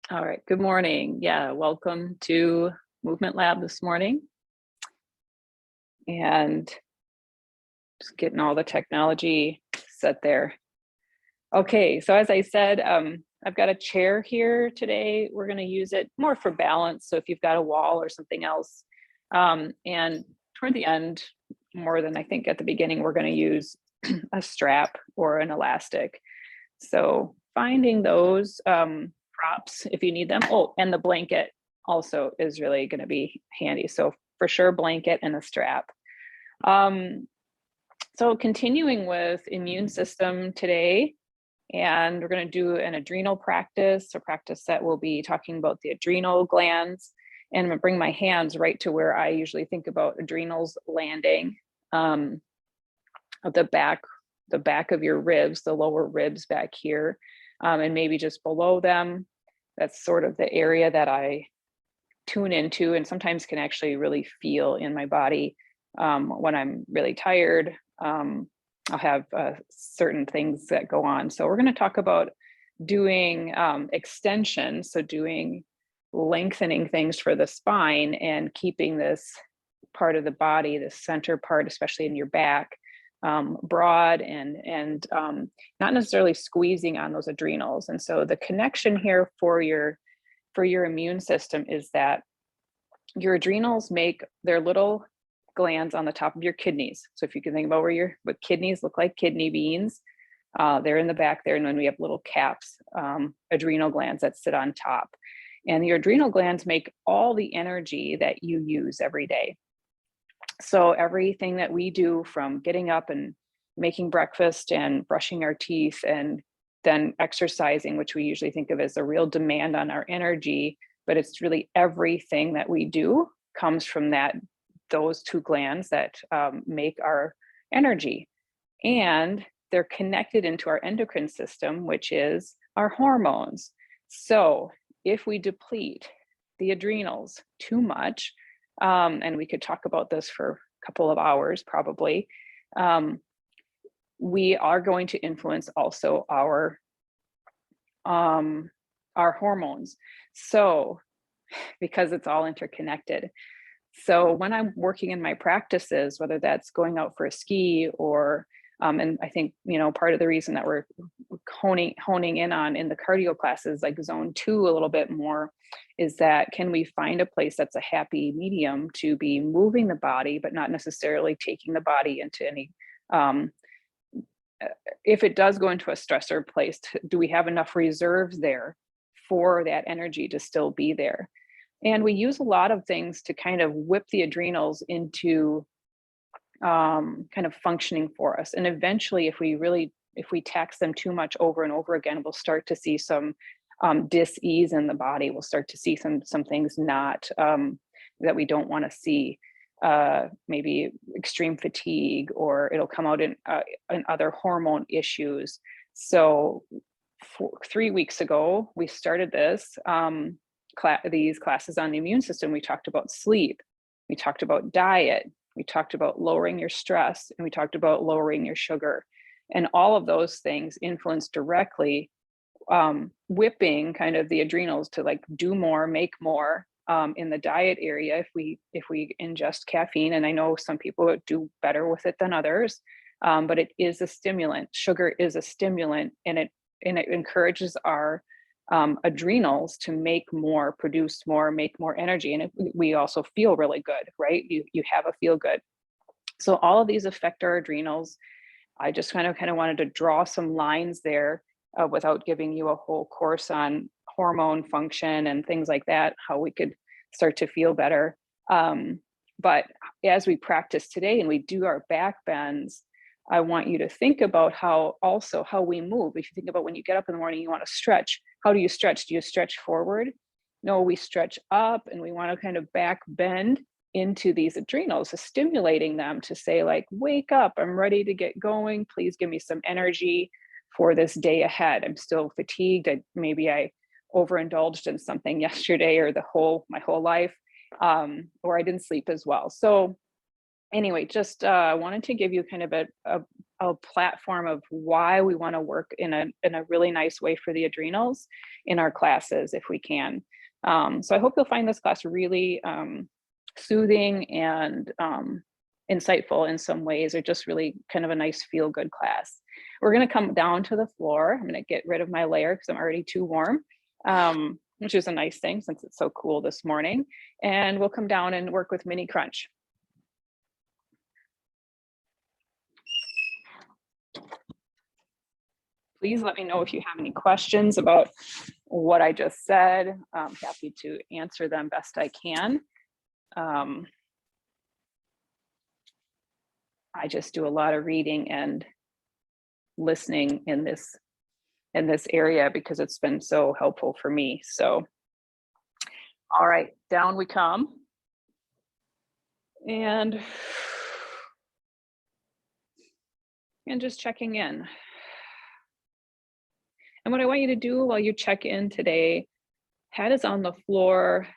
All right, good morning. Yeah, welcome to Movement Lab this morning and just getting all the technology set there. Okay, so as I said, I've got a chair here today. We're going to use it more for balance. So if you've got a wall or something else, and toward the end, more than I think at the beginning, we're going to use a strap or an elastic. So finding those props if you need them. Oh, and the blanket also is really going to be handy. So for sure, blanket and a strap. Um, so continuing with immune system today, and we're going to do an adrenal practice, a practice that will be talking about the adrenal glands. And I'm going to bring my hands right to where I usually think about adrenals landing, um, of the back of your ribs, the lower ribs back here, and maybe just below them. That's sort of the area that I tune into and sometimes can actually really feel in my body when I'm really tired. I'll have certain things that go on. So we're going to talk about doing extension, so doing lengthening things for the spine and keeping this part of the body, the center part, especially in your back, broad and not necessarily squeezing on those adrenals. And so the connection here for your immune system is that your adrenals make their little glands on the top of your kidneys. So if you can think about what kidneys look like, kidney beans, they're in the back there, and then we have little caps, adrenal glands that sit on top. And your adrenal glands make all the energy that you use every day. So everything that we do, from getting up and making breakfast and brushing our teeth and then exercising, which we usually think of as a real demand on our energy, but it's really everything that we do comes from those two glands that make our energy. And they're connected into our endocrine system, which is our hormones. So if we deplete the adrenals too much, and we could talk about this for a couple of hours probably, we are going to influence also our hormones. So because it's all interconnected. So when I'm working in my practices, whether that's going out for a ski or and I think, part of the reason that we're honing in on in the cardio classes, like zone 2 a little bit more, is that can we find a place that's a happy medium to be moving the body, but not necessarily taking the body into any, um, if it does go into a stressor place, do we have enough reserves there for that energy to still be there? And we use a lot of things to kind of whip the adrenals into kind of functioning for us. And eventually, if we tax them too much over and over again, we'll start to see some dis-ease in the body. We'll start to see some things not that we don't want to see. Maybe extreme fatigue, or it'll come out in other hormone issues. So 3 weeks ago, we started these classes on the immune system. We talked about sleep, we talked about diet, we talked about lowering your stress, and we talked about lowering your sugar. And all of those things influence directly, whipping kind of the adrenals to like do more, make more. In the diet area, if we ingest caffeine, and I know some people do better with it than others, but it is a stimulant. Sugar is a stimulant, and it encourages our adrenals to make more, produce more, make more energy, and we also feel really good, right? You have a feel good. So all of these affect our adrenals. I just kind of wanted to draw some lines there, without giving you a whole course on hormone function and things like that, how we could start to feel better. But as we practice today and we do our back bends, I want you to think about how we move. If you think about when you get up in the morning, you want to stretch. How do you stretch? Do you stretch forward? No, we stretch up, and we want to kind of back bend into these adrenals, so stimulating them to say, like, wake up, I'm ready to get going. Please give me some energy for this day ahead. I'm still fatigued. Maybe I overindulged in something yesterday or my whole life, or I didn't sleep as well. So anyway, just wanted to give you kind of a a platform of why we want to work in a really nice way for the adrenals in our classes if we can. So I hope you'll find this class really soothing and insightful in some ways, or just really kind of a nice feel good class. We're going to come down to the floor. I'm going to get rid of my layer because I'm already too warm, which is a nice thing since it's so cool this morning. And we'll come down and work with mini crunch. Please let me know if you have any questions about what I just said. I'm happy to answer them best I can. I just do a lot of reading and listening in this area because it's been so helpful for me. So, all right, down we come. And just checking in. And what I want you to do while you check in today, head is on the floor,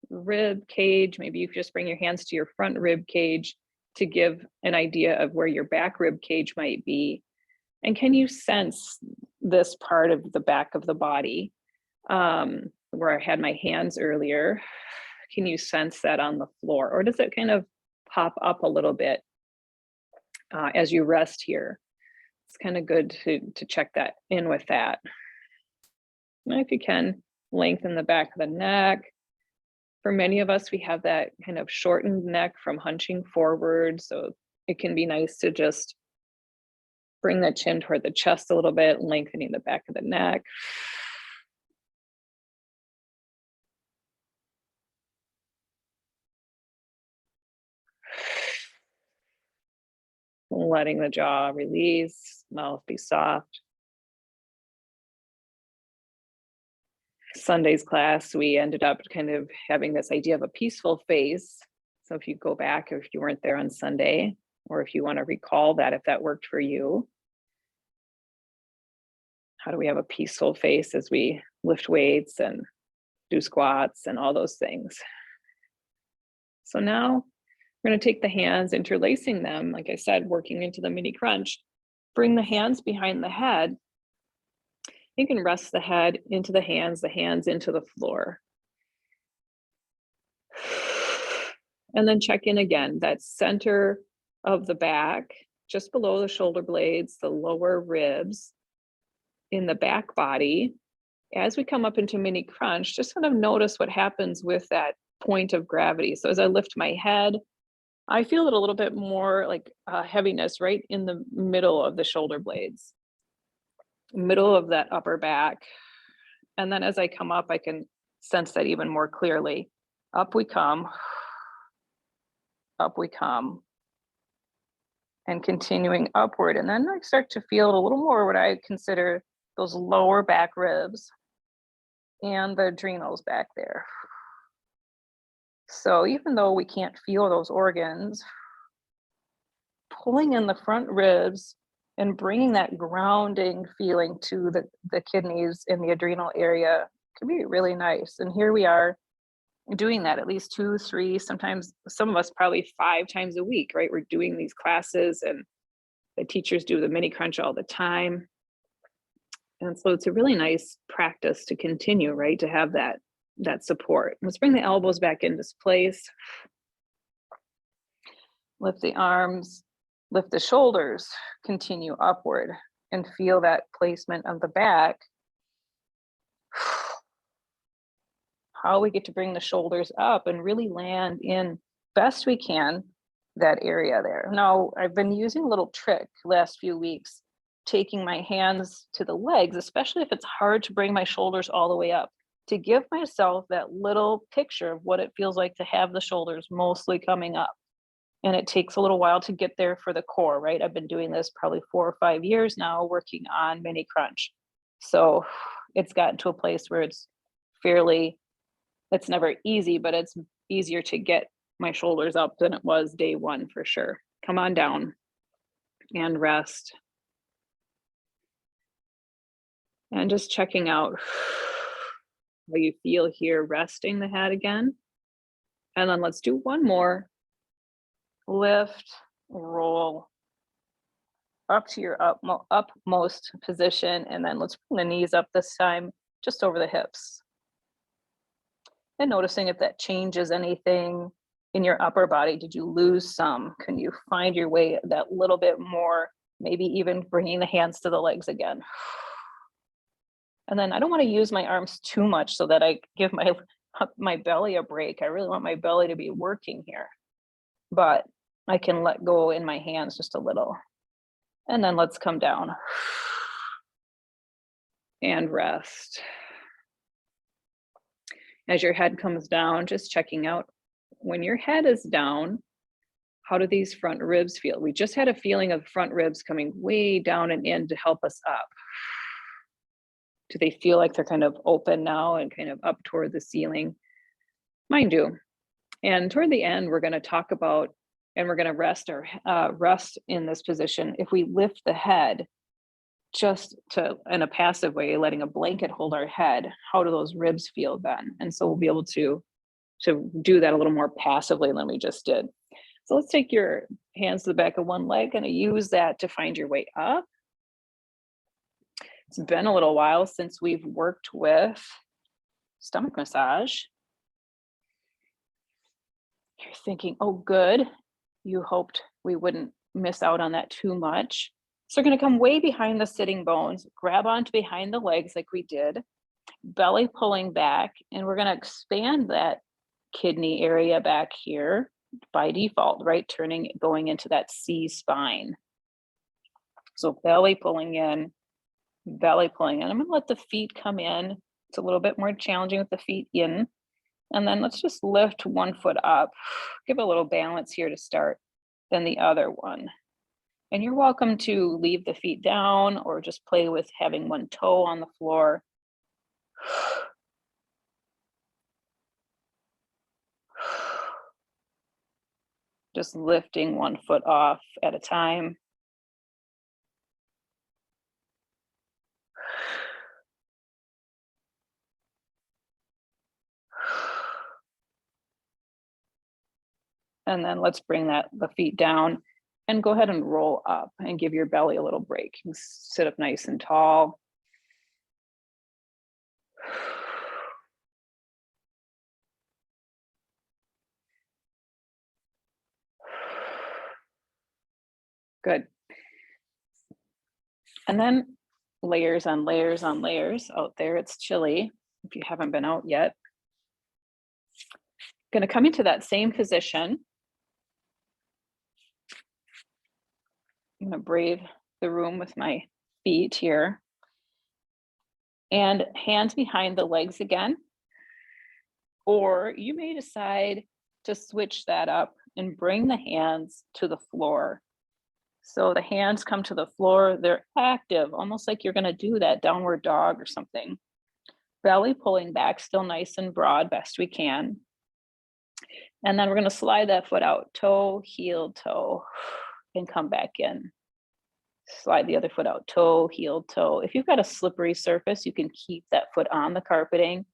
rib cage. Maybe you just bring your hands to your front rib cage to give an idea of where your back rib cage might be. And can you sense this part of the back of the body where I had my hands earlier? Can you sense that on the floor? Or does it kind of pop up a little bit as you rest here? It's kind of good to check that in with that. And if you can, lengthen the back of the neck. For many of us, we have that kind of shortened neck from hunching forward. So it can be nice to just bring the chin toward the chest a little bit, lengthening the back of the neck. Letting the jaw release, mouth be soft. Sunday's class, we ended up kind of having this idea of a peaceful face. So if you go back, or if you weren't there on Sunday, or if you want to recall that, if that worked for you, how do we have a peaceful face as we lift weights and do squats and all those things? So now we're going to take the hands, interlacing them, like I said, working into the mini crunch. Bring the hands behind the head. You can rest the head into the hands into the floor. And then check in again, that center of the back, just below the shoulder blades, the lower ribs, in the back body. As we come up into mini crunch, just kind of notice what happens with that point of gravity. So as I lift my head, I feel it a little bit more like heaviness right in the middle of the shoulder blades, middle of that upper back. And then as I come up, I can sense that even more clearly. Up we come, and continuing upward. And then I start to feel a little more what I consider those lower back ribs and the adrenals back there. So even though we can't feel those organs, pulling in the front ribs and bringing that grounding feeling to the kidneys in the adrenal area can be really nice. And here we are doing that at least 2, 3, sometimes some of us probably 5 times a week, right? We're doing these classes and the teachers do the mini crunch all the time. And so it's a really nice practice to continue, right? To have that support. Let's bring the elbows back into place. Lift the arms, lift the shoulders, continue upward and feel that placement of the back. How we get to bring the shoulders up and really land in best we can that area there. Now, I've been using a little trick last few weeks, taking my hands to the legs, especially if it's hard to bring my shoulders all the way up, to give myself that little picture of what it feels like to have the shoulders mostly coming up. And it takes a little while to get there for the core, right? I've been doing this probably 4 or 5 years now, working on mini crunch. So it's gotten to a place where it's never easy, but it's easier to get my shoulders up than it was day one for sure. Come on down and rest. And just checking out how you feel here, resting the head again. And then let's do one more. Lift, roll, up to your upmost position, and then let's bring the knees up this time, just over the hips. And noticing if that changes anything in your upper body. Did you lose some? Can you find your way that little bit more? Maybe even bringing the hands to the legs again. And then I don't want to use my arms too much so that I give my belly a break. I really want my belly to be working here, but I can let go in my hands just a little. And then let's come down and rest. As your head comes down, just checking out when your head is down, how do these front ribs feel? We just had a feeling of front ribs coming way down and in to help us up. Do they feel like they're kind of open now and kind of up toward the ceiling? Mine do. And toward the end, we're going to talk about, and we're going to rest in this position. If we lift the head just to, in a passive way, letting a blanket hold our head, how do those ribs feel then? And so we'll be able to do that a little more passively than we just did. So let's take your hands to the back of one leg and use that to find your way up. It's been a little while since we've worked with stomach massage. You're thinking, oh, good. You hoped we wouldn't miss out on that too much. So we're going to come way behind the sitting bones, grab onto behind the legs like we did, belly pulling back, and we're going to expand that kidney area back here by default, right? Going into that C spine. So belly pulling in. I'm going to let the feet come in. It's a little bit more challenging with the feet in. And then let's just lift one foot up. Give a little balance here to start, then the other one. And you're welcome to leave the feet down or just play with having one toe on the floor. Just lifting one foot off at a time. And then let's bring the feet down and go ahead and roll up and give your belly a little break. You can sit up nice and tall. Good. And then layers on layers on layers out there. It's chilly if you haven't been out yet. Going to come into that same position. I'm going to brave the room with my feet here. And hands behind the legs again. Or you may decide to switch that up and bring the hands to the floor. So the hands come to the floor, they're active, almost like you're going to do that downward dog or something. Belly pulling back, still nice and broad, best we can. And then we're going to slide that foot out, toe, heel, toe, and come back in. Slide the other foot out, toe, heel, toe. If you've got a slippery surface, you can keep that foot on the carpeting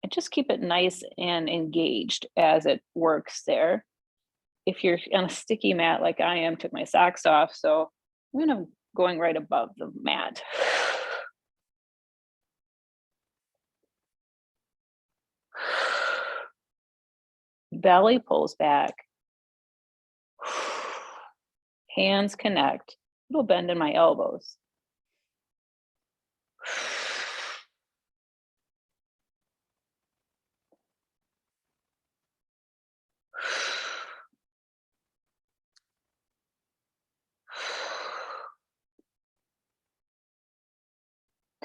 and just keep it nice and engaged as it works there. If you're on a sticky mat like I am, took my socks off, so I'm going right above the mat. Belly pulls back. Hands connect. Little bend in my elbows.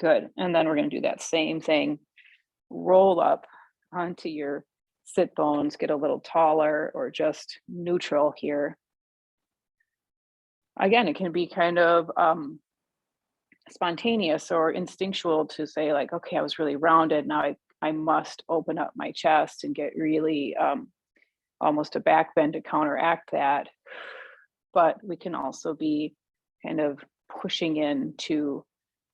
Good. And then we're going to do that same thing. Roll up onto your sit bones, get a little taller or just neutral here. Again, it can be kind of spontaneous or instinctual to say like, okay, I was really rounded. Now I must open up my chest and get really almost a back bend to counteract that. But we can also be kind of pushing into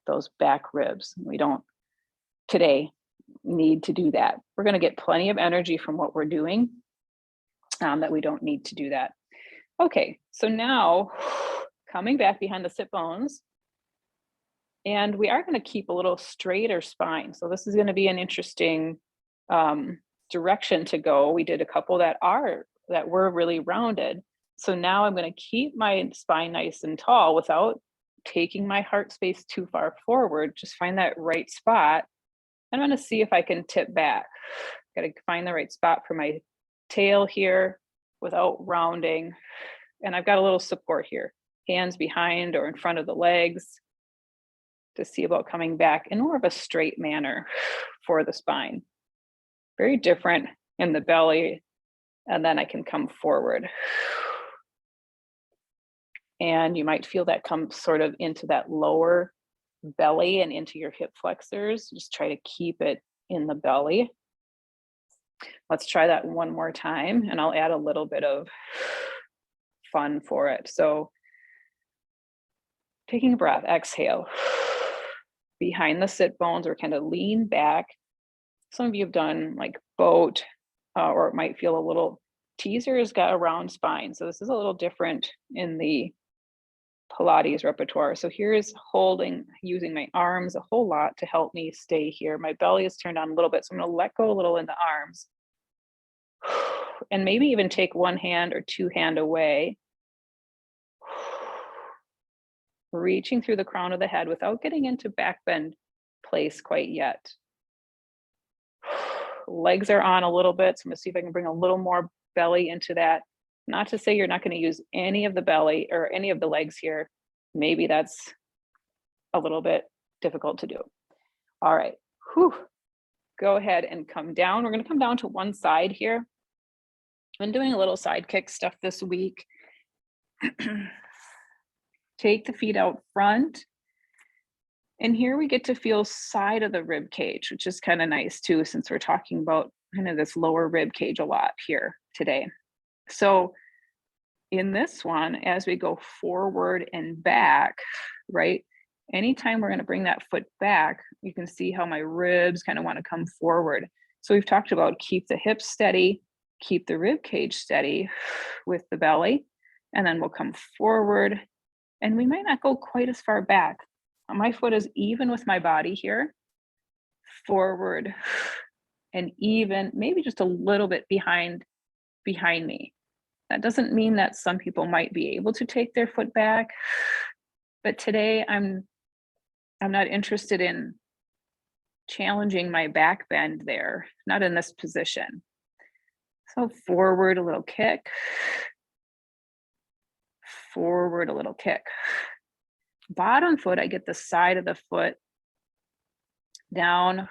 those back ribs. We don't today need to do that. We're going to get plenty of energy from what we're doing that we don't need to do that. Okay, so now coming back behind the sit bones. And we are going to keep a little straighter spine. So this is going to be an interesting direction to go. We did a couple that were really rounded. So now I'm going to keep my spine nice and tall without taking my heart space too far forward. Just find that right spot. I'm going to see if I can tip back. Got to find the right spot for my tail here without rounding. And I've got a little support here, hands behind or in front of the legs, to see about coming back in more of a straight manner for the spine. Very different in the belly. And then I can come forward. And you might feel that come sort of into that lower belly and into your hip flexors. Just try to keep it in the belly. Let's try that one more time, and I'll add a little bit of fun for it. So taking a breath, exhale. Behind the sit bones, or kind of lean back. Some of you have done like boat, or it might feel a little, teaser has got a round spine. So this is a little different in the Pilates repertoire. So here's holding, using my arms a whole lot to help me stay here. My belly is turned on a little bit, so I'm going to let go a little in the arms. And maybe even take one hand or two hand away. Reaching through the crown of the head without getting into back bend place quite yet. Legs are on a little bit, so I'm going to see if I can bring a little more belly into that. Not to say you're not going to use any of the belly or any of the legs here. Maybe that's a little bit difficult to do. All right, go ahead and come down. We're going to come down to one side here. I've been doing a little side kick stuff this week. Take the feet out front. And here we get to feel side of the rib cage, which is kind of nice too, since we're talking about kind of this lower rib cage a lot here today. So in this one, as we go forward and back, right? Anytime we're going to bring that foot back, you can see how my ribs kind of want to come forward. So we've talked about keep the hips steady, keep the rib cage steady with the belly, and then we'll come forward. And we might not go quite as far back. My foot is even with my body here, forward, and even maybe just a little bit behind me. That doesn't mean that some people might be able to take their foot back, but today I'm not interested in challenging my back bend there, not in this position. So forward, a little kick. Forward, a little kick. Bottom foot, I get the side of the foot down.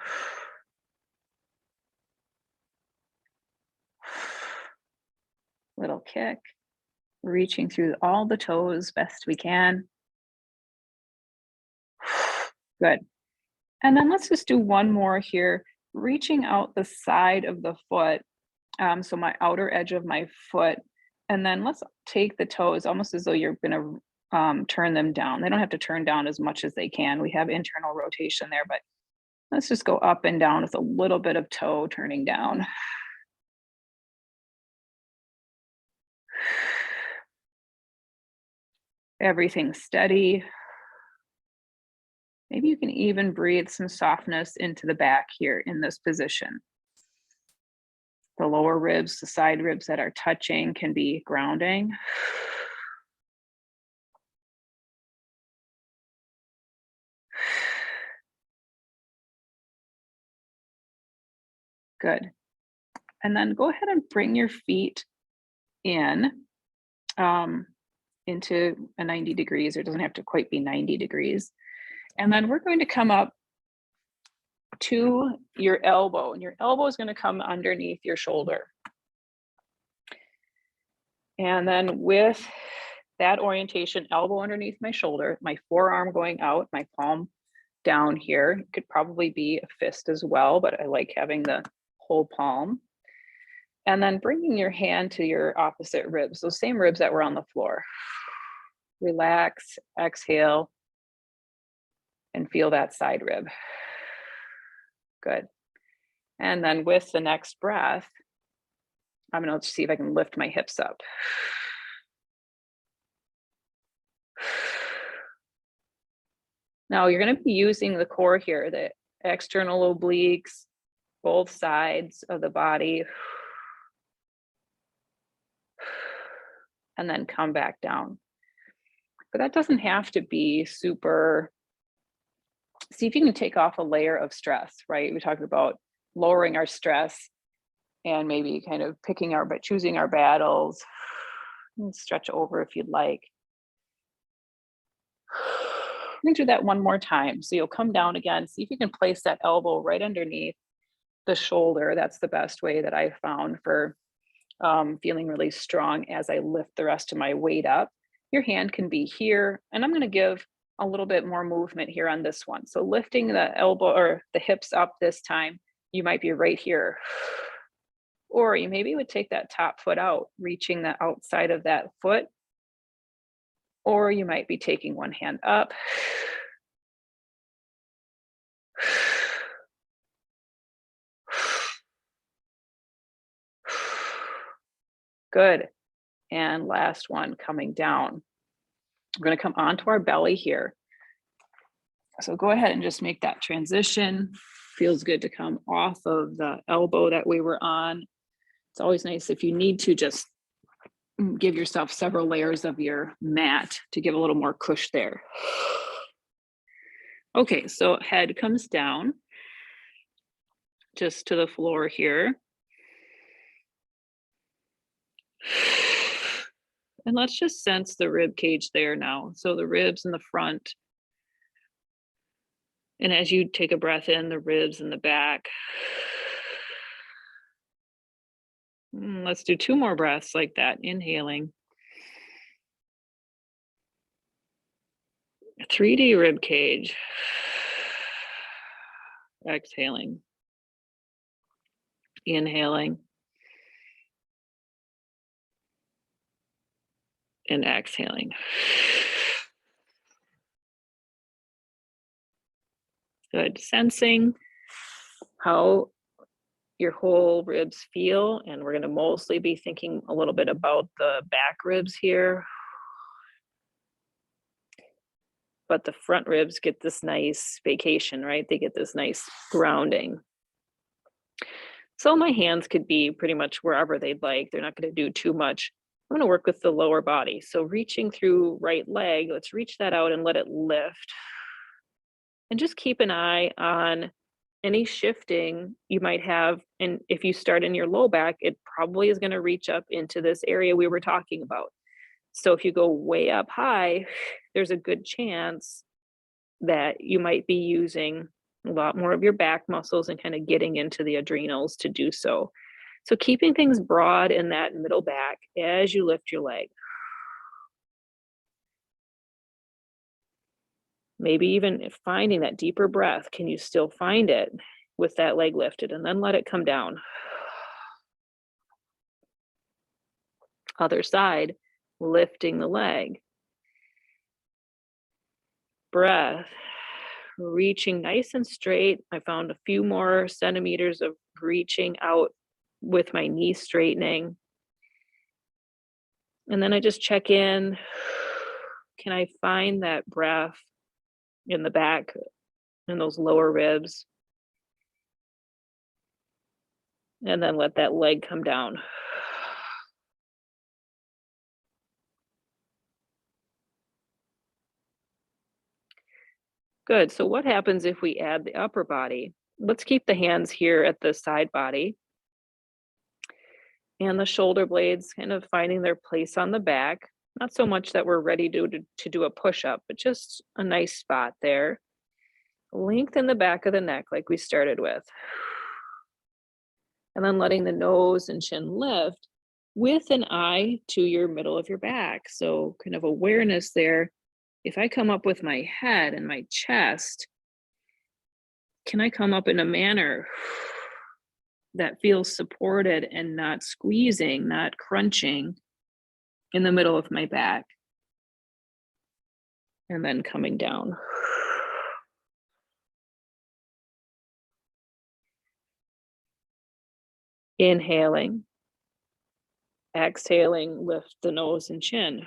Little kick. Reaching through all the toes best we can. Good. And then let's just do one more here. Reaching out the side of the foot. So my outer edge of my foot. And then let's take the toes almost as though you're going to turn them down. They don't have to turn down as much as they can. We have internal rotation there, but let's just go up and down with a little bit of toe turning down. Everything steady. Maybe you can even breathe some softness into the back here in this position. The lower ribs, the side ribs that are touching can be grounding. Good. And then go ahead and bring your feet in into a 90 degrees, or it doesn't have to quite be 90 degrees. And then we're going to come up to your elbow, and your elbow is going to come underneath your shoulder. And then with that orientation, elbow underneath my shoulder, my forearm going out, my palm down here. It could probably be a fist as well, but I like having the whole palm. And then bringing your hand to your opposite ribs, those same ribs that were on the floor. Relax, exhale, and feel that side rib. Good. And then with the next breath, I'm going to see if I can lift my hips up. Now you're going to be using the core here, the external obliques, both sides of the body, and then come back down. But that doesn't have to be super. See if you can take off a layer of stress, right? We talked about lowering our stress and maybe kind of choosing our battles. And stretch over if you'd like. I'm gonna do that one more time. So you'll come down again, see if you can place that elbow right underneath the shoulder. That's the best way that I found for feeling really strong as I lift the rest of my weight up. Your hand can be here, and I'm gonna give a little bit more movement here on this one. So lifting the elbow or the hips up this time, you might be right here. Or you maybe would take that top foot out, reaching the outside of that foot. Or you might be taking one hand up. Good. And last one, coming down. We're going to come onto our belly here. So go ahead and just make that transition. Feels good to come off of the elbow that we were on. It's always nice if you need to just give yourself several layers of your mat to give a little more cush there. Okay, so head comes down just to the floor here. And let's just sense the rib cage there now. So the ribs in the front. And as you take a breath in, the ribs in the back. Let's do 2 more breaths like that. Inhaling. 3D rib cage. Exhaling. Inhaling. And exhaling. Good. Sensing how your whole ribs feel. And we're going to mostly be thinking a little bit about the back ribs here. But the front ribs get this nice vacation, right? They get this nice grounding. So my hands could be pretty much wherever they'd like. They're not going to do too much. I'm going to work with the lower body. So reaching through right leg, let's reach that out and let it lift. And just keep an eye on any shifting you might have. And if you start in your low back, it probably is going to reach up into this area we were talking about. So if you go way up high, there's a good chance that you might be using a lot more of your back muscles and kind of getting into the adrenals to do so. So keeping things broad in that middle back as you lift your leg. Maybe even finding that deeper breath. Can you still find it with that leg lifted? And then let it come down. Other side, lifting the leg. Breath, reaching nice and straight. I found a few more centimeters of reaching out with my knee straightening. And then I just check in. Can I find that breath in the back and those lower ribs? And then let that leg come down. Good. So what happens if we add the upper body? Let's keep the hands here at the side body. And the shoulder blades kind of finding their place on the back. Not so much that we're ready to do a push-up, but just a nice spot there. Lengthen the back of the neck like we started with. And then letting the nose and chin lift with an eye to your middle of your back. So kind of awareness there. If I come up with my head and my chest, can I come up in a manner that feels supported and not squeezing, not crunching in the middle of my back? And then coming down. Inhaling. Exhaling, lift the nose and chin.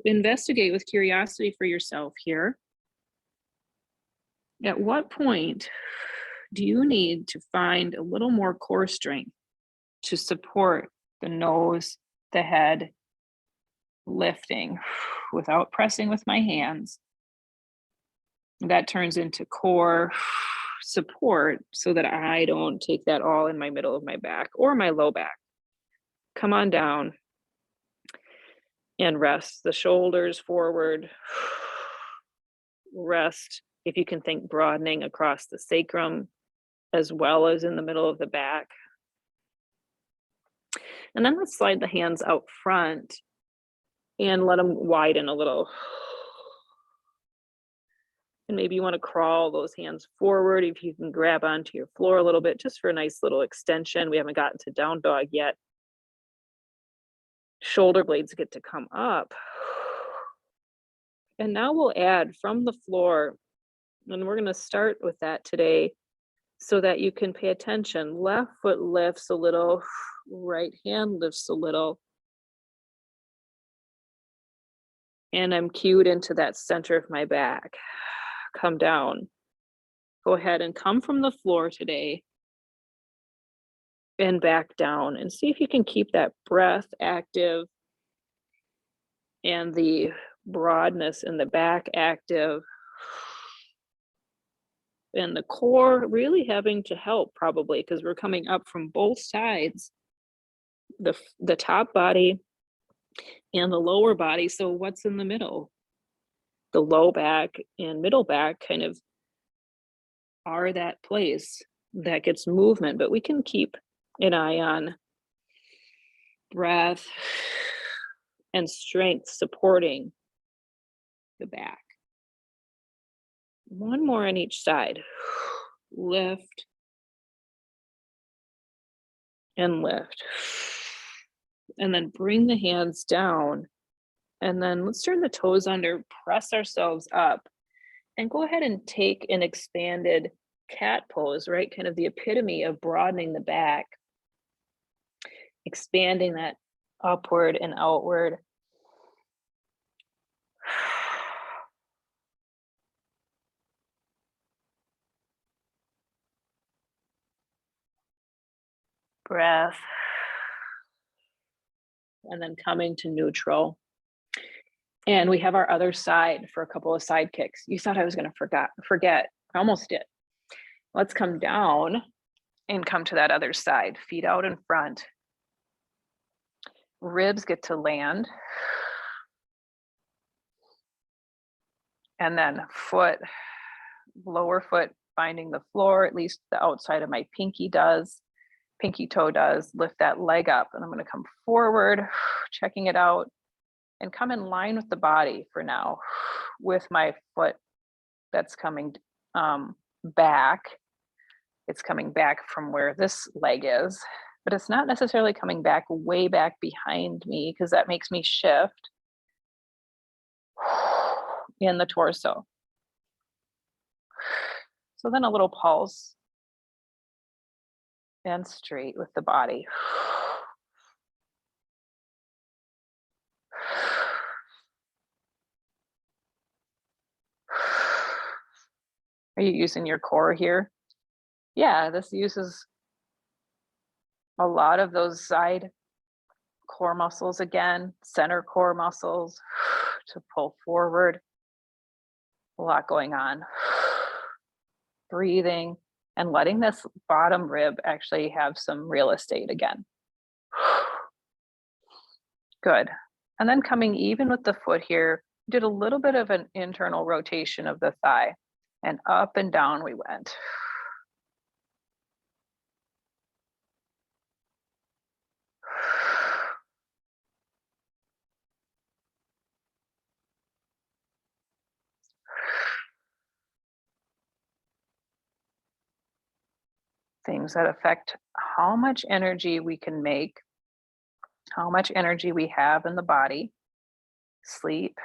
Investigate with curiosity for yourself here. At what point do you need to find a little more core strength to support the nose, the head, lifting without pressing with my hands? That turns into core support so that I don't take that all in my middle of my back or my low back. Come on down and rest the shoulders forward. Rest, if you can think broadening across the sacrum as well as in the middle of the back. And then let's slide the hands out front and let them widen a little. And maybe you want to crawl those hands forward if you can grab onto your floor a little bit, just for a nice little extension. We haven't gotten to down dog yet. Shoulder blades get to come up. And now we'll add from the floor, and we're going to start with that today so that you can pay attention. Left foot lifts a little, right hand lifts a little. And I'm cued into that center of my back. Come down. Go ahead and come from the floor today and back down, and see if you can keep that breath active and the broadness in the back active, and the core really having to help, probably because we're coming up from both sides, the top body and the lower body. So what's in the middle? The low back and middle back kind of are that place that gets movement, but we can keep an eye on breath and strength supporting the back. One more on each side. Lift and lift. And then bring the hands down. And then let's turn the toes under, press ourselves up, and go ahead and take an expanded cat pose, right? Kind of the epitome of broadening the back, expanding that upward and outward. Breath. And then coming to neutral. And we have our other side for a couple of side kicks. You thought I was going to forget. I almost did. Let's come down and come to that other side. Feet out in front. Ribs get to land. And then foot, lower foot finding the floor, at least the outside of my pinky does. Pinky toe does. Lift that leg up, and I'm going to come forward, checking it out, and come in line with the body for now, with my foot that's coming back. It's coming back from where this leg is, but it's not necessarily coming back way back behind me, because that makes me shift in the torso. So then a little pulse and straight with the body. Are you using your core here? Yeah, this uses a lot of those side core muscles again, center core muscles to pull forward. A lot going on. Breathing and letting this bottom rib actually have some real estate again. Good. And then coming even with the foot here, did a little bit of an internal rotation of the thigh, and up and down we went. Things that affect how much energy we can make, how much energy we have in the body: sleep,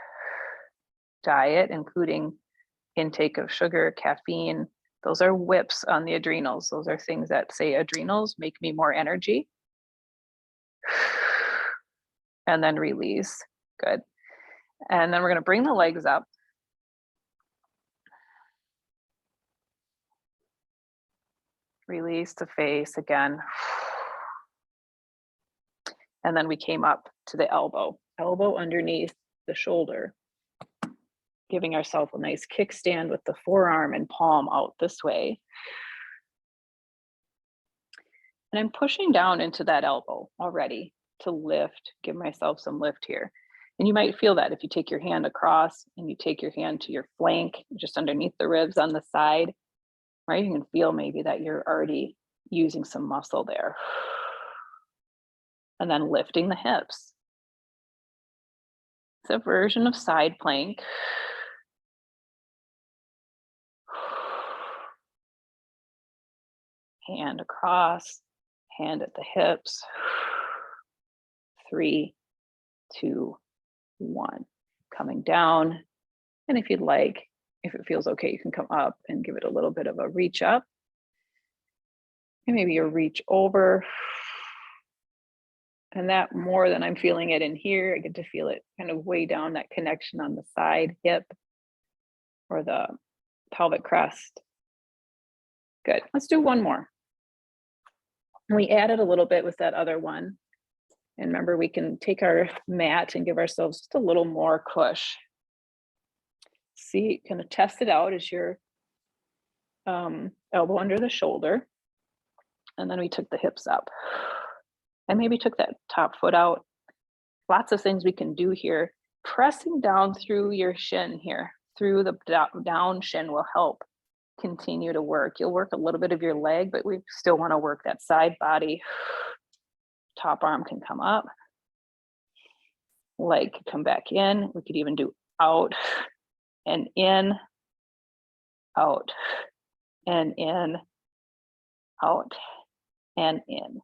diet, including intake of sugar, caffeine. Those are whips on the adrenals. Those are things that say, adrenals, make me more energy. And then release. Good. And then we're going to bring the legs up. Release the face again. And then we came up to the elbow, elbow underneath the shoulder, giving ourselves a nice kickstand with the forearm and palm out this way. And I'm pushing down into that elbow already to lift, give myself some lift here. And you might feel that if you take your hand across and you take your hand to your flank, just underneath the ribs on the side, right? You can feel maybe that you're already using some muscle there. And then lifting the hips. It's a version of side plank. Hand across, hand at the hips. 3, 2, 1. Coming down. And if you'd like, if it feels okay, you can come up and give it a little bit of a reach up. And maybe you reach over. And that more than I'm feeling it in here, I get to feel it kind of way down, that connection on the side hip or the pelvic crest. Good. Let's do one more. We added a little bit with that other one. And remember, we can take our mat and give ourselves just a little more push. See, kind of test it out as your elbow under the shoulder. And then we took the hips up. And maybe took that top foot out. Lots of things we can do here. Pressing down through your shin here, through the down shin will help continue to work. You'll work a little bit of your leg, but we still want to work that side body. Top arm can come up. Leg could come back in. We could even do out and in, out and in, out and in.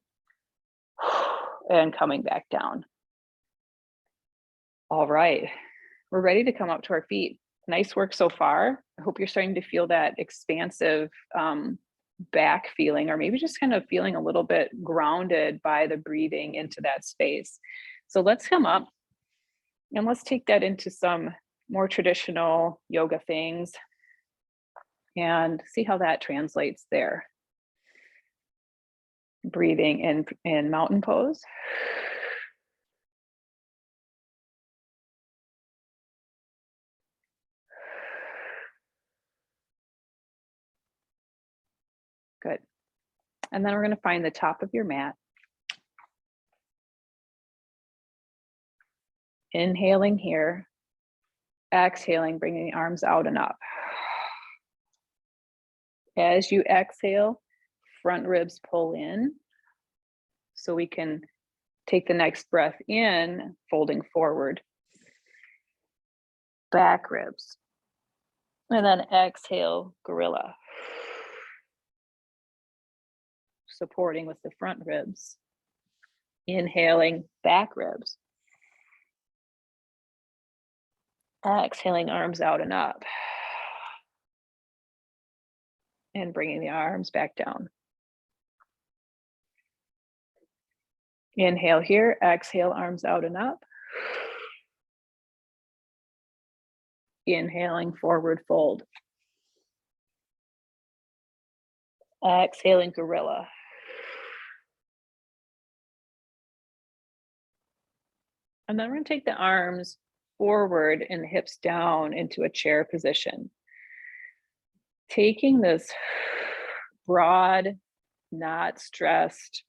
And coming back down. All right, we're ready to come up to our feet. Nice work so far. I hope you're starting to feel that expansive back feeling, or maybe just kind of feeling a little bit grounded by the breathing into that space. So let's come up and let's take that into some more traditional yoga things and see how that translates there. Breathing in mountain pose. Good. And then we're going to find the top of your mat. Inhaling here. Exhaling, bringing the arms out and up. As you exhale, front ribs pull in. So we can take the next breath in, folding forward. Back ribs. And then exhale, gorilla. Supporting with the front ribs. Inhaling, back ribs. Exhaling, arms out and up. And bringing the arms back down. Inhale here, exhale, arms out and up. Inhaling, forward fold. Exhaling, gorilla. And then we're going to take the arms forward and the hips down into a chair position. Taking this broad, not stressed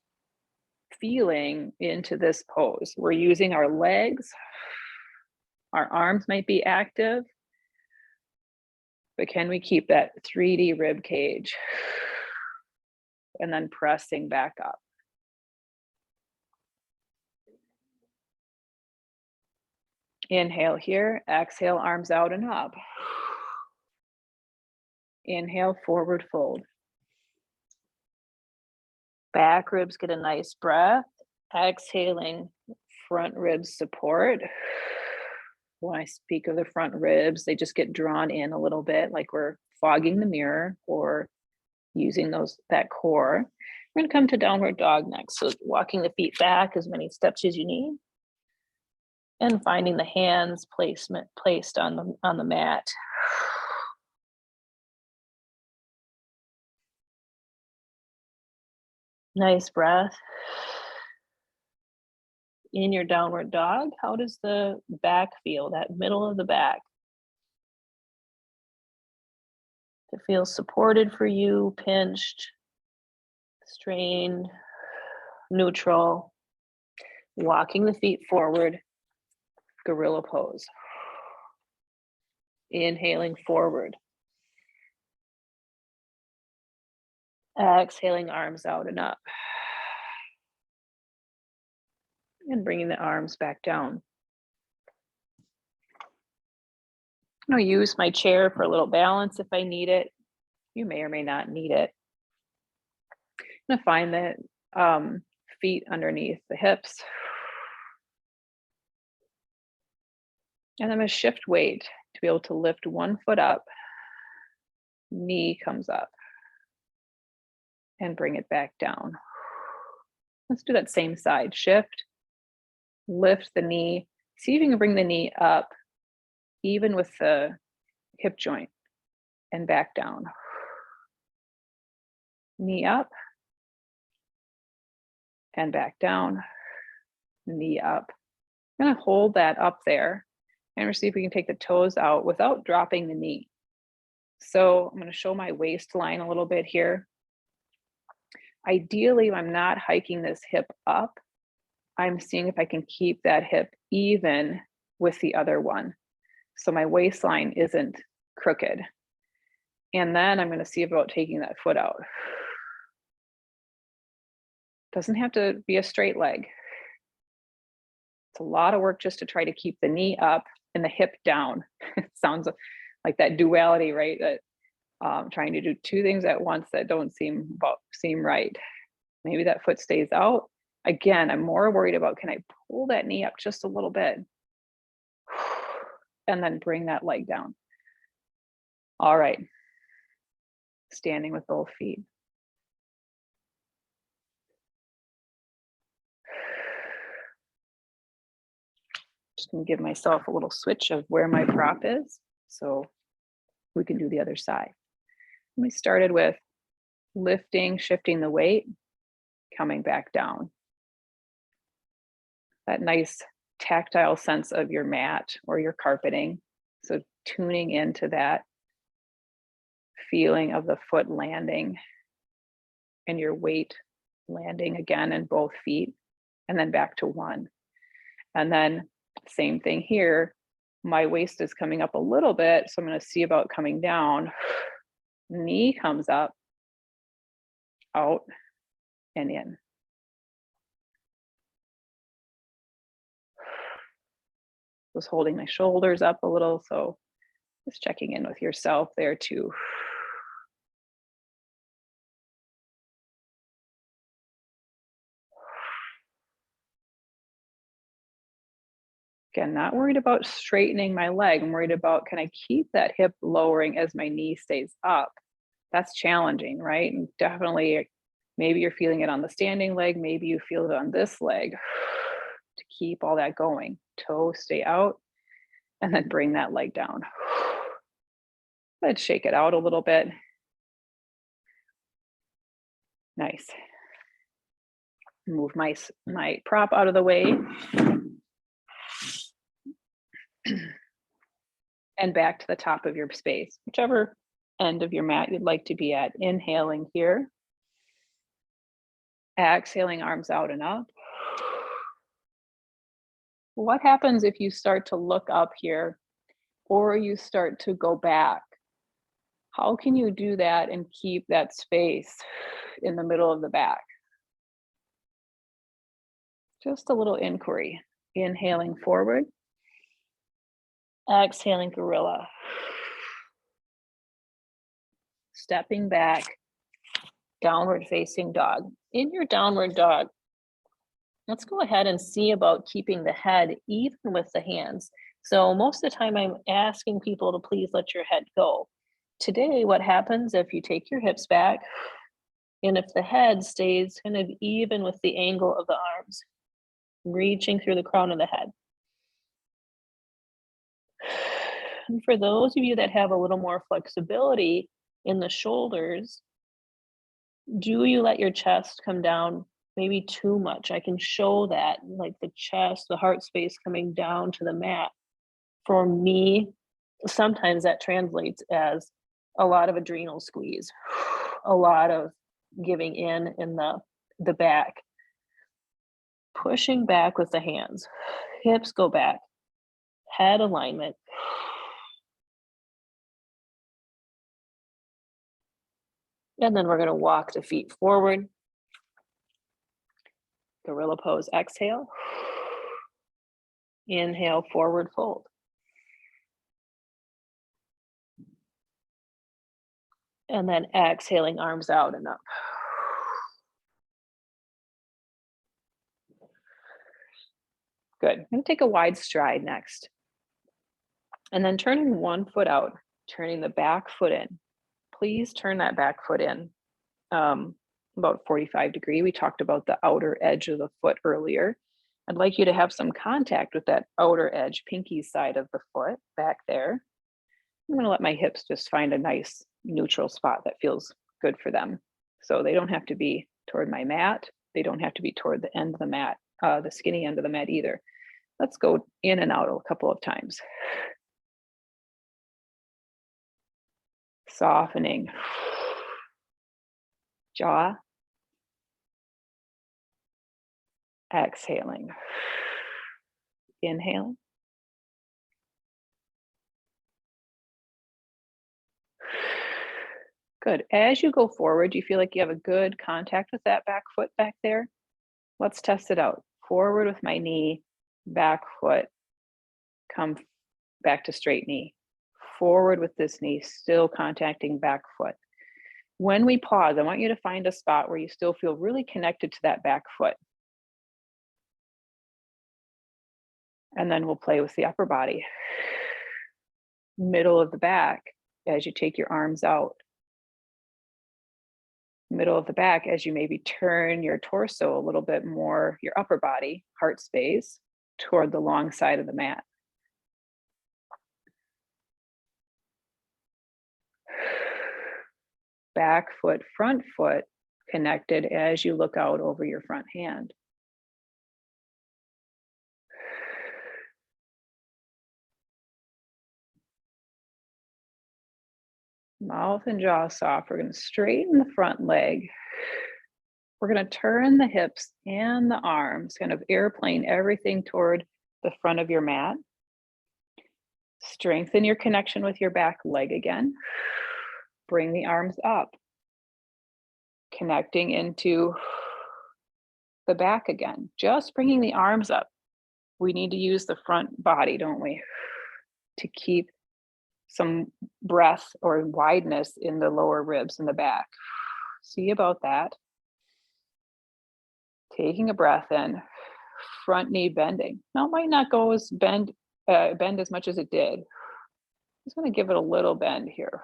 feeling into this pose. We're using our legs. Our arms might be active, but can we keep that 3D rib cage? And then pressing back up. Inhale here, exhale, arms out and up. Inhale, forward fold. Back ribs get a nice breath. Exhaling, front ribs support. When I speak of the front ribs, they just get drawn in a little bit, like we're fogging the mirror or using that core. We're going to come to downward dog next. So walking the feet back as many steps as you need. And finding the hands placed on the mat. Nice breath. In your downward dog, how does the back feel, that middle of the back? It feels supported for you, pinched, strained, neutral. Walking the feet forward, gorilla pose. Inhaling forward. Exhaling, arms out and up. And bringing the arms back down. I'm going to use my chair for a little balance if I need it. You may or may not need it. I'm going to find the feet underneath the hips. And I'm going to shift weight to be able to lift one foot up. Knee comes up. And bring it back down. Let's do that same side. Shift, lift the knee. See if you can bring the knee up, even with the hip joint, and back down. Knee up, and back down. Knee up. I'm gonna hold that up there, and we'll see if we can take the toes out without dropping the knee. So I'm gonna show my waistline a little bit here. Ideally, I'm not hiking this hip up. I'm seeing if I can keep that hip even with the other one. So my waistline isn't crooked. And then I'm going to see about taking that foot out. Doesn't have to be a straight leg. It's a lot of work just to try to keep the knee up and the hip down. It sounds like that duality, right? That trying to do two things at once that don't seem right. Maybe that foot stays out. Again, I'm more worried about, can I pull that knee up just a little bit? And then bring that leg down. All right. Standing with both feet. Just gonna give myself a little switch of where my prop is so we can do the other side. We started with lifting, shifting the weight, coming back down. That nice tactile sense of your mat or your carpeting. So tuning into that feeling of the foot landing and your weight landing again in both feet, and then back to one. And then same thing here. My waist is coming up a little bit, so I'm going to see about coming down. Knee comes up, out, and in. Was holding my shoulders up a little, so just checking in with yourself there too. Again, not worried about straightening my leg. I'm worried about, can I keep that hip lowering as my knee stays up? That's challenging, right? And definitely, maybe you're feeling it on the standing leg, maybe you feel it on this leg. To keep all that going, toe stay out, and then bring that leg down. Let's shake it out a little bit. Nice. Move my prop out of the way. And back to the top of your space, whichever end of your mat you'd like to be at. Inhaling here. Exhaling, arms out and up. What happens if you start to look up here or you start to go back? How can you do that and keep that space in the middle of the back? Just a little inquiry. Inhaling forward. Exhaling, gorilla. Stepping back, downward facing dog. In your downward dog, let's go ahead and see about keeping the head even with the hands. So most of the time I'm asking people to please let your head go. Today, what happens if you take your hips back and if the head stays kind of even with the angle of the arms, reaching through the crown of the head. And for those of you that have a little more flexibility in the shoulders, Do you let your chest come down maybe too much? I can show that, like the chest, the heart space coming down to the mat. For me, sometimes that translates as a lot of adrenal squeeze, a lot of giving in the back, pushing back with the hands, hips go back, head alignment. And then we're going to walk the feet forward. Gorilla pose, exhale. Inhale, forward fold. And then exhaling, arms out and up. Good. I'm going to take a wide stride next. And then turning one foot out, turning the back foot in. Please turn that back foot in about 45 degree. We talked about the outer edge of the foot earlier. I'd like you to have some contact with that outer edge, pinky side of the foot back there. I'm going to let my hips just find a nice neutral spot that feels good for them. So they don't have to be toward my mat. They don't have to be toward the end of the mat, the skinny end of the mat either. Let's go in and out a couple of times. Softening. Jaw. Exhaling. Inhaling. Good. As you go forward, you feel like you have a good contact with that back foot back there? Let's test it out. Forward with my knee, back foot, come back to straight knee. Forward with this knee, still contacting back foot. When we pause, I want you to find a spot where you still feel really connected to that back foot. And then we'll play with the upper body. Middle of the back as you take your arms out. Middle of the back as you maybe turn your torso a little bit more, your upper body, heart space, toward the long side of the mat. Back foot, front foot connected as you look out over your front hand. Mouth and jaw soft. We're going to straighten the front leg. We're going to turn the hips and the arms, kind of airplane everything toward the front of your mat. Strengthen your connection with your back leg again. Bring the arms up. Connecting into the back again. Just bringing the arms up. We need to use the front body, don't we? To keep some breath or wideness in the lower ribs in the back. See about that. Taking a breath in, front knee bending. Now it might not go as bend as much as it did. Just going to give it a little bend here.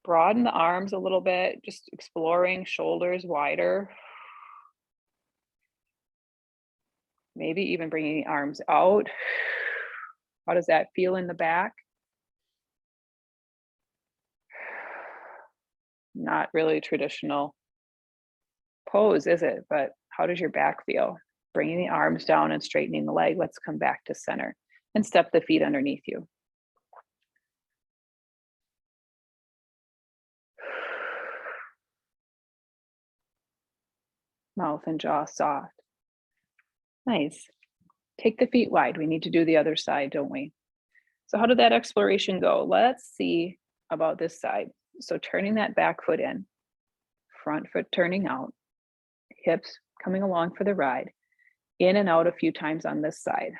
Broaden the arms a little bit, just exploring shoulders wider. Maybe even bringing the arms out. How does that feel in the back? Not really traditional pose, is it? But how does your back feel? Bringing the arms down and straightening the leg. Let's come back to center and step the feet underneath you. Mouth and jaw soft. Nice. Take the feet wide. We need to do the other side, don't we? So how did that exploration go? Let's see about this side. So turning that back foot in, front foot turning out, hips coming along for the ride, in and out a few times on this side.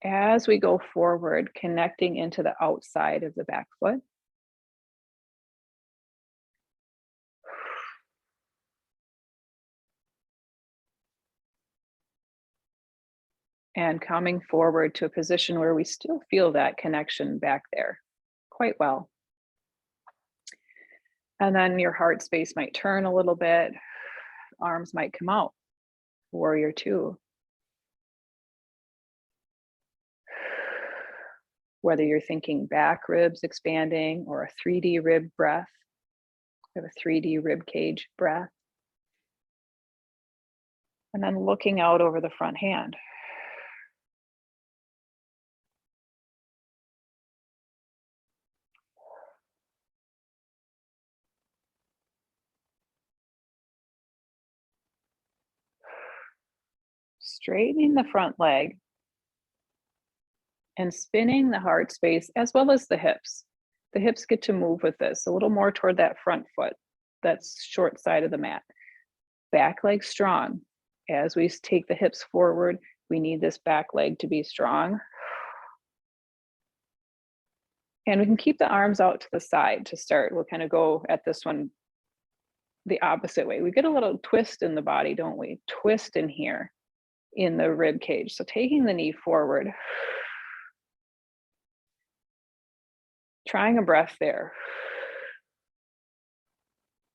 As we go forward, connecting into the outside of the back foot. And coming forward to a position where we still feel that connection back there quite well. And then your heart space might turn a little bit, arms might come out. Warrior two. Whether you're thinking back ribs expanding or a 3D rib breath, we have a 3D rib cage breath. And then looking out over the front hand. Straightening the front leg and spinning the heart space as well as the hips. The hips get to move with this a little more toward that front foot, that's short side of the mat. Back leg strong. As we take the hips forward, we need this back leg to be strong. And we can keep the arms out to the side to start. We'll kind of go at this one the opposite way. We get a little twist in the body, don't we? Twist in here in the rib cage. So taking the knee forward, trying a breath there.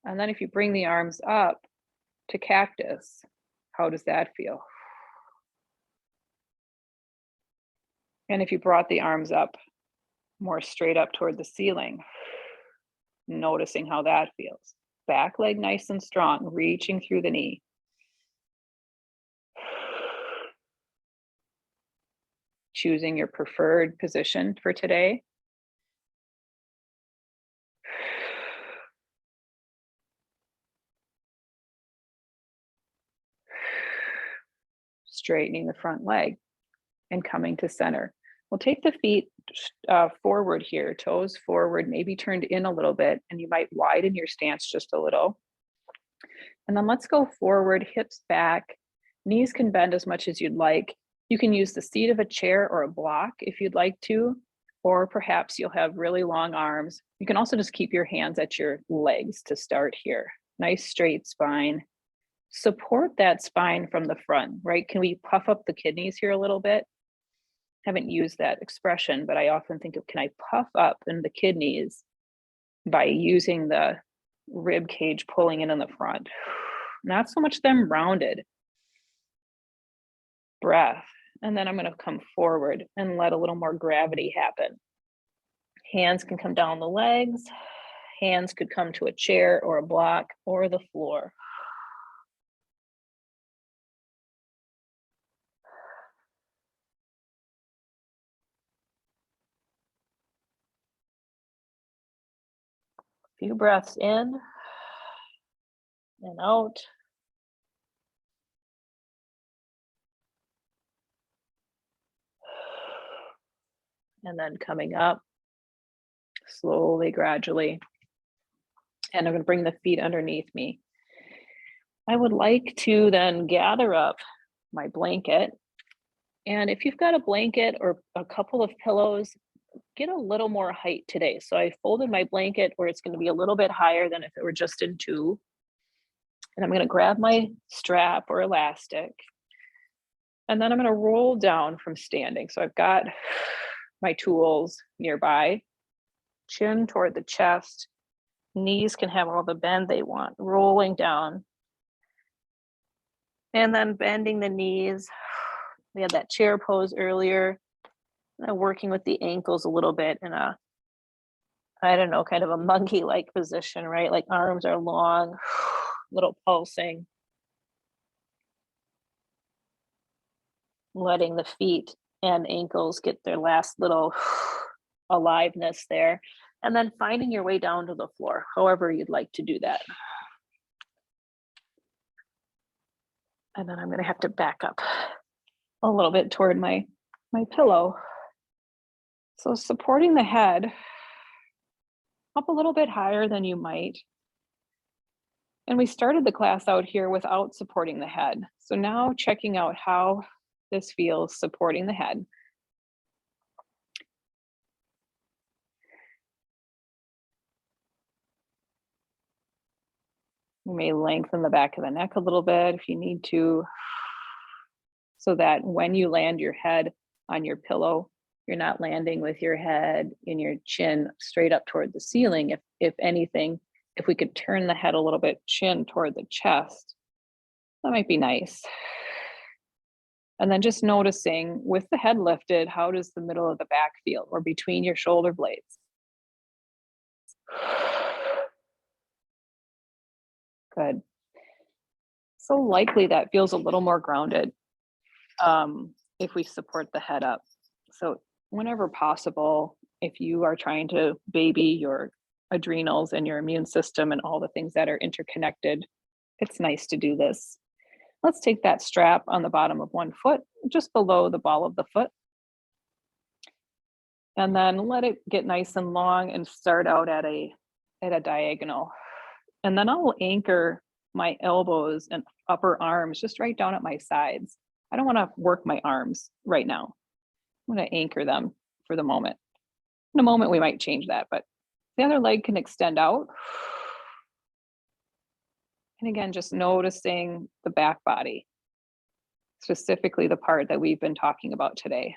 And then if you bring the arms up to cactus, how does that feel? And if you brought the arms up more straight up toward the ceiling, noticing how that feels. Back leg nice and strong, reaching through the knee. Choosing your preferred position for today. Straightening the front leg and coming to center. We'll take the feet forward here, toes forward, maybe turned in a little bit, and you might widen your stance just a little. And then let's go forward, hips back, knees can bend as much as you'd like. You can use the seat of a chair or a block if you'd like to, or perhaps you'll have really long arms. You can also just keep your hands at your legs to start here. Nice straight spine. Support that spine from the front, right? Can we puff up the kidneys here a little bit? Haven't used that expression, but I often think of, can I puff up in the kidneys by using the rib cage pulling in the front? Not so much them rounded. Breath. And then I'm going to come forward and let a little more gravity happen. Hands can come down the legs. Hands could come to a chair or a block or the floor. Few breaths in and out. And then coming up slowly, gradually. And I'm going to bring the feet underneath me. I would like to then gather up my blanket. And if you've got a blanket or a couple of pillows, get a little more height today. So I folded my blanket where it's going to be a little bit higher than if it were just in two. And I'm going to grab my strap or elastic. And then I'm going to roll down from standing. So I've got my tools nearby, chin toward the chest, knees can have all the bend they want, rolling down. And then bending the knees. We had that chair pose earlier. Working with the ankles a little bit in a, I don't know, kind of a monkey-like position, right? Like arms are long, little pulsing. Letting the feet and ankles get their last little aliveness there. And then finding your way down to the floor, however you'd like to do that. And then I'm going to have to back up a little bit toward my pillow. So supporting the head up a little bit higher than you might. And we started the class out here without supporting the head. So now checking out how this feels supporting the head. You may lengthen the back of the neck a little bit if you need to, so that when you land your head on your pillow, you're not landing with your head and your chin straight up toward the ceiling. If anything, If we could turn the head a little bit, chin toward the chest, that might be nice. And then just noticing with the head lifted, how does the middle of the back feel or between your shoulder blades? Good. So likely that feels a little more grounded if we support the head up. So whenever possible, if you are trying to baby your adrenals and your immune system and all the things that are interconnected, it's nice to do this. Let's take that strap on the bottom of one foot, just below the ball of the foot. And then let it get nice and long and start out at a diagonal. And then I'll anchor my elbows and upper arms just right down at my sides. I don't want to work my arms right now. I'm going to anchor them for the moment. In a moment, we might change that, but the other leg can extend out. And again, just noticing the back body, specifically the part that we've been talking about today.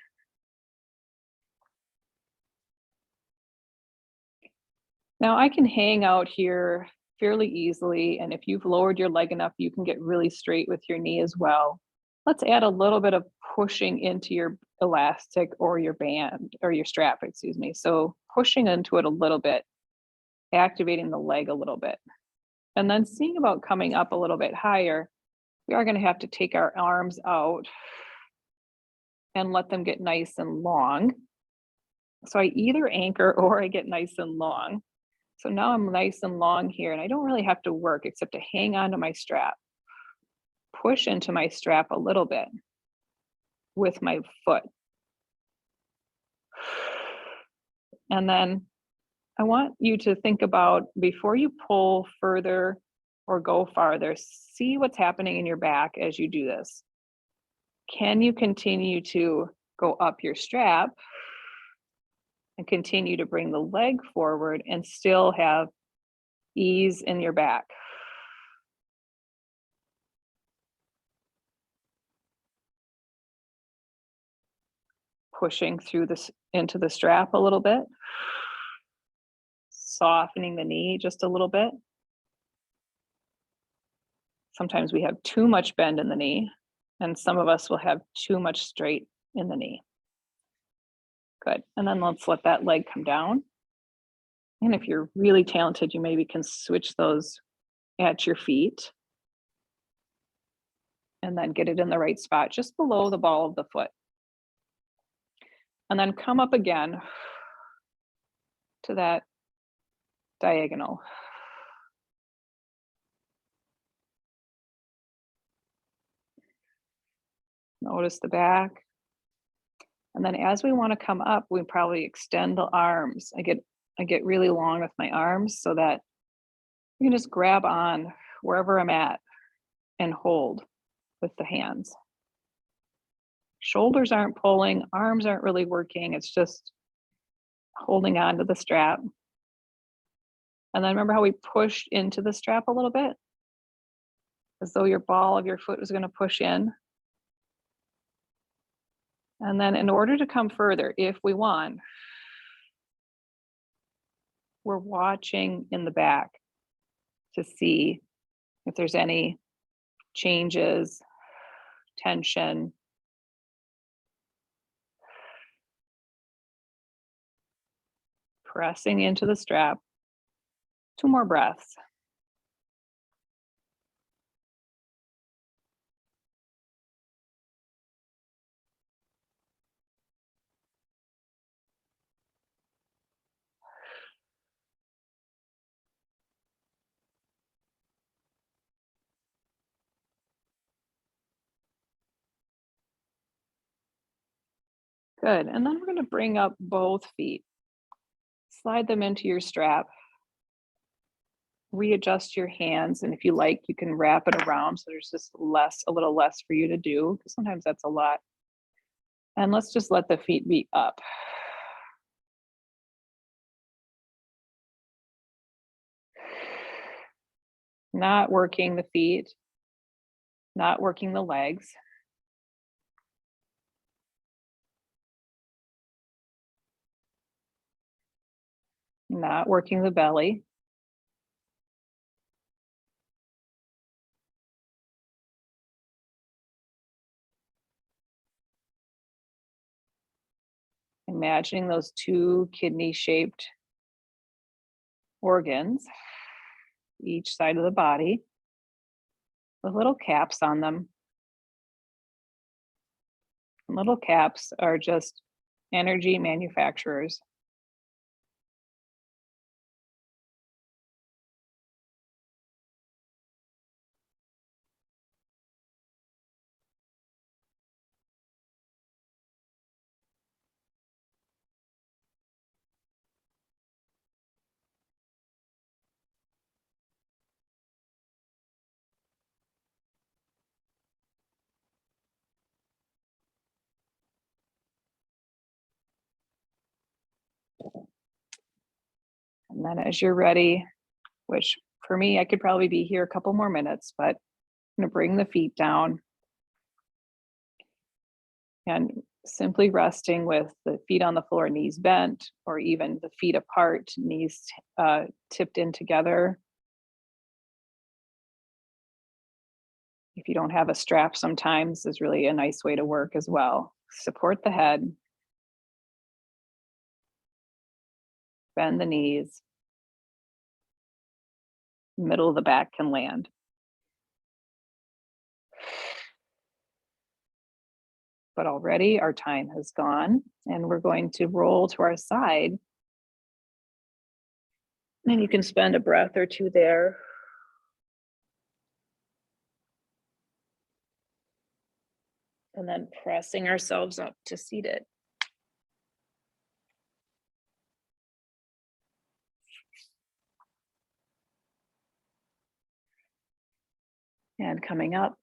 Now I can hang out here fairly easily, and if you've lowered your leg enough, you can get really straight with your knee as well. Let's add a little bit of pushing into your elastic or your band or your strap, excuse me. So pushing into it a little bit, activating the leg a little bit, and then seeing about coming up a little bit higher. We are going to have to take our arms out and let them get nice and long. So I either anchor or I get nice and long. So now I'm nice and long here, and I don't really have to work except to hang on to my strap, push into my strap a little bit with my foot. And then I want you to think about, before you pull further or go farther, see what's happening in your back as you do this. Can you continue to go up your strap and continue to bring the leg forward and still have ease in your back? Pushing through this into the strap a little bit, softening the knee just a little bit. Sometimes we have too much bend in the knee, and some of us will have too much straight in the knee. Good. And then let's let that leg come down. And if you're really talented, you maybe can switch those at your feet and then get it in the right spot just below the ball of the foot. And then come up again to that diagonal. Notice the back. And then as we want to come up, we probably extend the arms. I get really long with my arms so that you can just grab on wherever I'm at and hold with the hands. Shoulders aren't pulling, arms aren't really working. It's just holding on to the strap. And then remember how we pushed into the strap a little bit? As though your ball of your foot was going to push in. And then in order to come further, if we want, we're watching in the back to see if there's any changes, tension. Pressing into the strap. 2 more breaths. Good. And then we're going to bring up both feet. Slide them into your strap. Readjust your hands. And if you like, you can wrap it around so there's just a little less for you to do, because sometimes that's a lot. And let's just let the feet be up. Not working the feet, not working the legs. Not working the belly. imagining those two kidney-shaped organs, each side of the body, with little caps on them. Little caps are just energy manufacturers. And then as you're ready, which for me, I could probably be here a couple more minutes, but I'm gonna bring the feet down and simply resting with the feet on the floor, knees bent, or even the feet apart, knees tipped in together. If you don't have a strap, sometimes is really a nice way to work as well. Support the head, bend the knees, middle of the back can land. But already our time has gone and we're going to roll to our side. And you can spend a breath or two there. And then pressing ourselves up to seated. And coming up.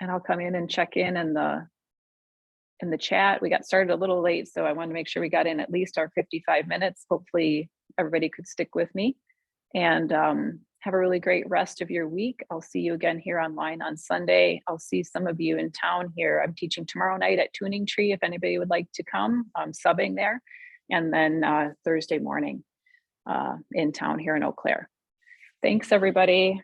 And I'll come in and check in the chat. We got started a little late, so I wanted to make sure we got in at least our 55 minutes. Hopefully everybody could stick with me, and have a really great rest of your week. I'll see you again here online on Sunday. I'll see some of you in town here. I'm teaching tomorrow night at Tuning Tree if anybody would like to come. I'm subbing there. And then Thursday morning in town here in Eau Claire. Thanks, everybody.